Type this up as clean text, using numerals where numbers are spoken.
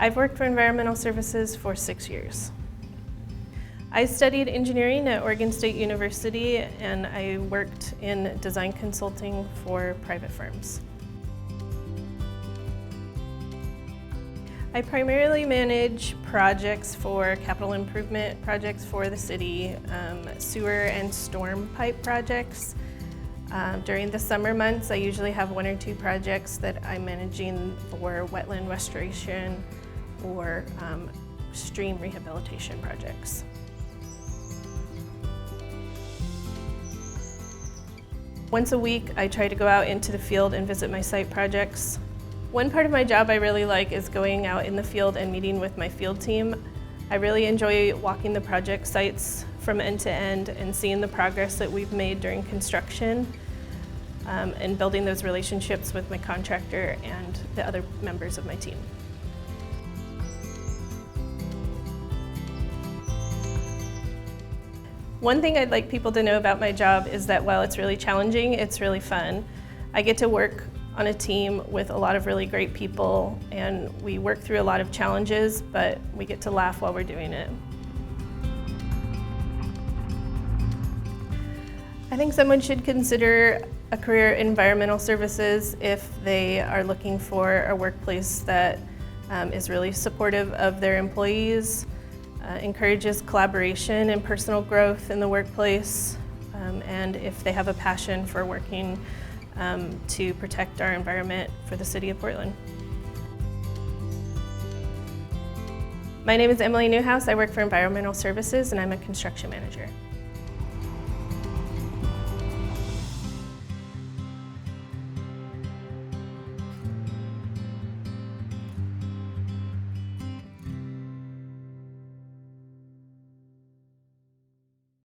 I've worked for environmental services for 6 years. I studied engineering at Oregon State University, and I worked in design consulting for private firms. I primarily manage projects for capital improvement projects for the city, sewer and storm pipe projects. During the summer months, I usually have 1 or 2 projects that I'm managing for wetland restoration or stream rehabilitation projects. Once a week, I try to go out into the field and visit my site projects. One part of my job I really like is going out in the field and meeting with my field team. I really enjoy walking the project sites from end to end and seeing the progress that we've made during construction and building those relationships with my contractor and the other members of my team. One thing I'd like people to know about my job is that while it's really challenging, it's really fun. I get to work on a team with a lot of really great people, and we work through a lot of challenges, but we get to laugh while we're doing it. I think someone should consider a career in environmental services if they are looking for a workplace that is really supportive of their employees, encourages collaboration and personal growth in the workplace, and if they have a passion for working to protect our environment for the city of Portland. My name is Emily Neuhaus. I work for environmental services and I'm a construction manager.